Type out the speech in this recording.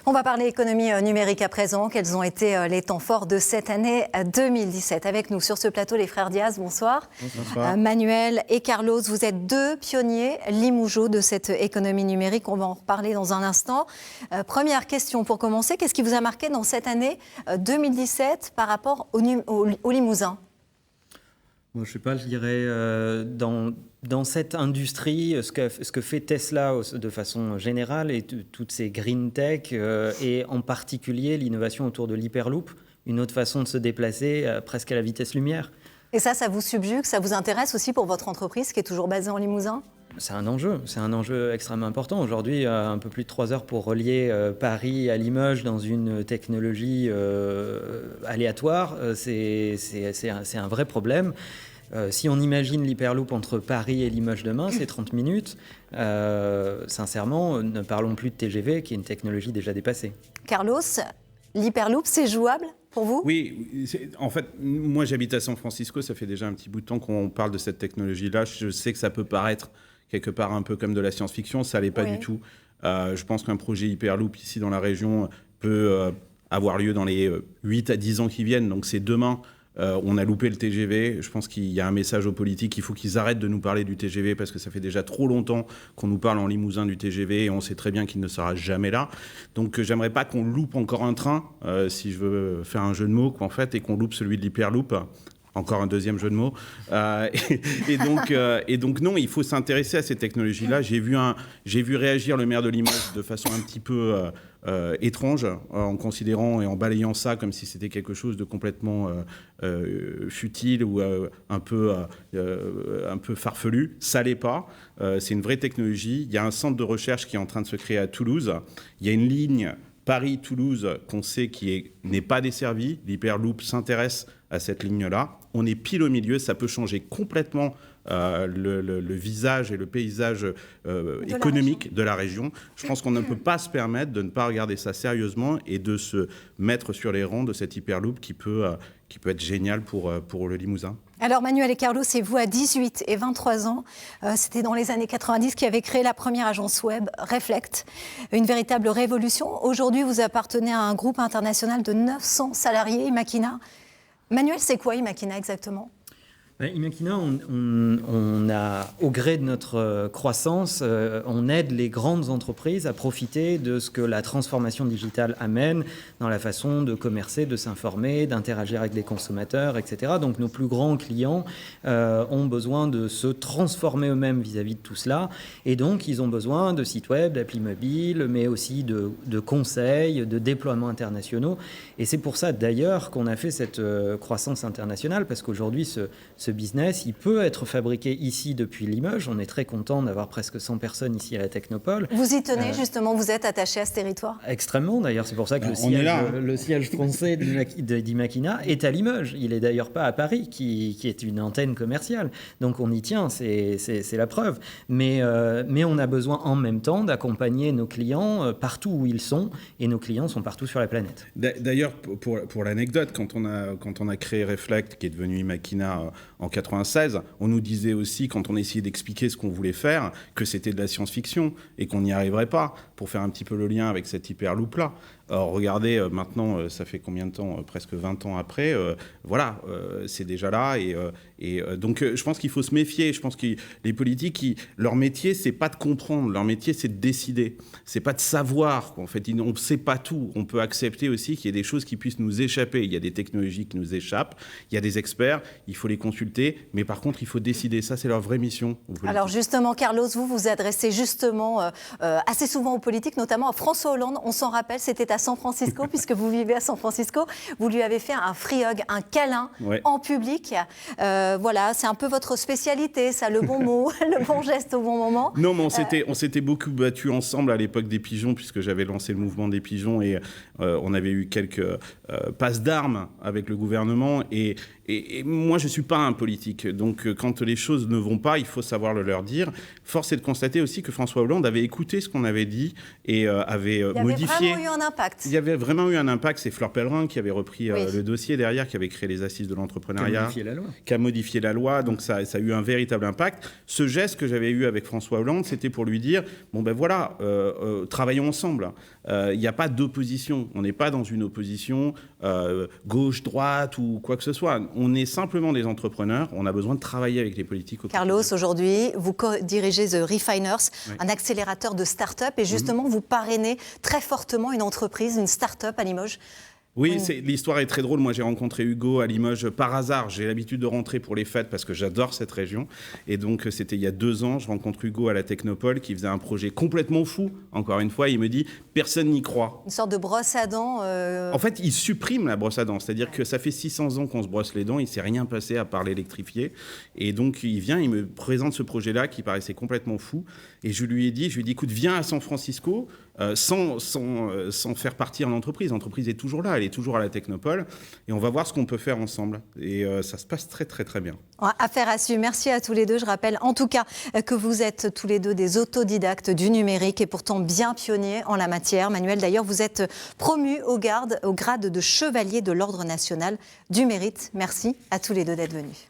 On va parler économie numérique à présent. Quels ont été les temps forts de cette année 2017? Avec nous sur ce plateau, les frères Diaz, bonsoir. Bonsoir. Manuel et Carlos, vous êtes deux pionniers limougeaux de cette économie numérique. On va en reparler dans un instant. Première question pour commencer. Qu'est-ce qui vous a marqué dans cette année 2017 par rapport aux Limousins? Bon, je ne sais pas, je dirais dans cette industrie, ce que fait Tesla de façon générale et toutes ces green tech et en particulier l'innovation autour de l'Hyperloop, une autre façon de se déplacer presque à la vitesse lumière. Et ça vous subjugue, ça vous intéresse aussi pour votre entreprise qui est toujours basée en Limousin? C'est un enjeu extrêmement important. Aujourd'hui, un peu plus de 3 heures pour relier Paris à Limoges dans une technologie aléatoire, c'est un vrai problème. Si on imagine l'Hyperloop entre Paris et Limoges demain, c'est 30 minutes. Sincèrement, ne parlons plus de TGV, qui est une technologie déjà dépassée. Carlos, l'Hyperloop, c'est jouable pour vous? Oui, en fait, moi j'habite à San Francisco, ça fait déjà un petit bout de temps qu'on parle de cette technologie-là. Je sais que ça peut paraître quelque part un peu comme de la science-fiction, ça l'est pas du tout. Je pense qu'un projet Hyperloop ici dans la région peut avoir lieu dans les 8 à 10 ans qui viennent, donc c'est demain. On a loupé le TGV. Je pense qu'il y a un message aux politiques. Il faut qu'ils arrêtent de nous parler du TGV parce que ça fait déjà trop longtemps qu'on nous parle en Limousin du TGV et on sait très bien qu'il ne sera jamais là. Donc, j'aimerais pas qu'on loupe encore un train, si je veux faire un jeu de mots, en fait, et qu'on loupe celui de l'Hyperloop. Encore un deuxième jeu de mots. Et donc, non, il faut s'intéresser à ces technologies-là. J'ai vu réagir le maire de Limoges de façon un petit peu étrange, en considérant et en balayant ça comme si c'était quelque chose de complètement futile ou un peu farfelu. Ça l'est pas. C'est une vraie technologie. Il y a un centre de recherche qui est en train de se créer à Toulouse. Il y a une ligne Paris-Toulouse qu'on sait qui n'est pas desservie. L'Hyperloop s'intéresse à cette ligne-là. On est pile au milieu, ça peut changer complètement le visage et le paysage économique de la région. Je pense qu'on ne peut pas se permettre de ne pas regarder ça sérieusement et de se mettre sur les rangs de cette Hyperloop qui peut être génial pour le Limousin. Alors Manuel et Carlos, c'est vous à 18 et 23 ans, c'était dans les années 90 qui avez créé la première agence web, Reflect, une véritable révolution. Aujourd'hui, vous appartenez à un groupe international de 900 salariés, Imakina. Manuel, c'est quoi Imakina exactement ? Imakina, on a, au gré de notre croissance, on aide les grandes entreprises à profiter de ce que la transformation digitale amène dans la façon de commercer, de s'informer, d'interagir avec les consommateurs, etc. Donc nos plus grands clients ont besoin de se transformer eux-mêmes vis-à-vis de tout cela. Et donc, ils ont besoin de sites web, d'applis mobiles, mais aussi de conseils, de déploiements internationaux. Et c'est pour ça, d'ailleurs, qu'on a fait cette croissance internationale, parce qu'aujourd'hui, ce business, il peut être fabriqué ici depuis Limoges. On est très content d'avoir presque 100 personnes ici à la Technopole. Vous y tenez justement, vous êtes attaché à ce territoire? Extrêmement d'ailleurs, c'est pour ça que le siège français d'Imakina est à Limoges. Il n'est d'ailleurs pas à Paris, qui est une antenne commerciale. Donc on y tient, c'est la preuve. Mais on a besoin en même temps d'accompagner nos clients partout où ils sont, et nos clients sont partout sur la planète. D'ailleurs, pour l'anecdote, quand on a créé Reflect, qui est devenu Imakina en 96, on nous disait aussi, quand on essayait d'expliquer ce qu'on voulait faire, que c'était de la science-fiction et qu'on n'y arriverait pas, pour faire un petit peu le lien avec cette Hyperloop-là. Alors regardez, maintenant, ça fait combien de temps? Presque 20 ans après, voilà, c'est déjà là. Et donc, je pense qu'il faut se méfier. Je pense que les politiques, leur métier, c'est pas de comprendre. Leur métier, c'est de décider. C'est pas de savoir. En fait, on ne sait pas tout. On peut accepter aussi qu'il y ait des choses qui puissent nous échapper. Il y a des technologies qui nous échappent. Il y a des experts. Il faut les consulter. Mais par contre, il faut décider. Ça, c'est leur vraie mission. Alors justement, Carlos, vous vous adressez justement assez souvent aux politiques, notamment à François Hollande. On s'en rappelle, c'était à San Francisco, puisque vous vivez à San Francisco. Vous lui avez fait un free hug, un câlin en public. Voilà, c'est un peu votre spécialité, ça, le bon mot, le bon geste au bon moment. Non, mais on s'était beaucoup battus ensemble à l'époque des pigeons, puisque j'avais lancé le mouvement des pigeons et on avait eu quelques passes d'armes avec le gouvernement. Et moi, je ne suis pas un politique. Donc, quand les choses ne vont pas, il faut savoir le leur dire. Force est de constater aussi que François Hollande avait écouté ce qu'on avait dit et avait modifié. Il y avait vraiment eu un impact. Il y avait vraiment eu un impact. C'est Fleur Pellerin qui avait repris le dossier derrière, qui avait créé les assises de l'entrepreneuriat. Qui a modifié la loi. Qui a modifié modifié la loi, donc ça a eu un véritable impact. Ce geste que j'avais eu avec François Hollande, c'était pour lui dire, bon ben voilà, travaillons ensemble. Il n'y a pas d'opposition, on n'est pas dans une opposition gauche-droite ou quoi que ce soit. On est simplement des entrepreneurs, on a besoin de travailler avec les politiques. Carlos, aujourd'hui, vous dirigez The Refiners, un accélérateur de start-up, et justement, vous parrainez très fortement une entreprise, une start-up à Limoges. Oui, l'histoire est très drôle. Moi, j'ai rencontré Hugo à Limoges par hasard. J'ai l'habitude de rentrer pour les fêtes parce que j'adore cette région. Et donc, c'était il y a 2 ans. Je rencontre Hugo à la Technopole qui faisait un projet complètement fou. Encore une fois, il me dit « personne n'y croit ». Une sorte de brosse à dents. En fait, il supprime la brosse à dents. C'est-à-dire que ça fait 600 ans qu'on se brosse les dents. Il ne s'est rien passé à part l'électrifier. Et donc, il vient, il me présente ce projet-là qui paraissait complètement fou. Et je lui ai dit, écoute, viens à San Francisco sans faire partir l'entreprise. L'entreprise est toujours là, elle est toujours à la Technopole. Et on va voir ce qu'on peut faire ensemble. Et ça se passe très, très, très bien. Affaire à suivre. Merci à tous les deux. Je rappelle en tout cas que vous êtes tous les deux des autodidactes du numérique et pourtant bien pionniers en la matière. Manuel, d'ailleurs, vous êtes promu au grade de chevalier de l'Ordre national du mérite. Merci à tous les deux d'être venus.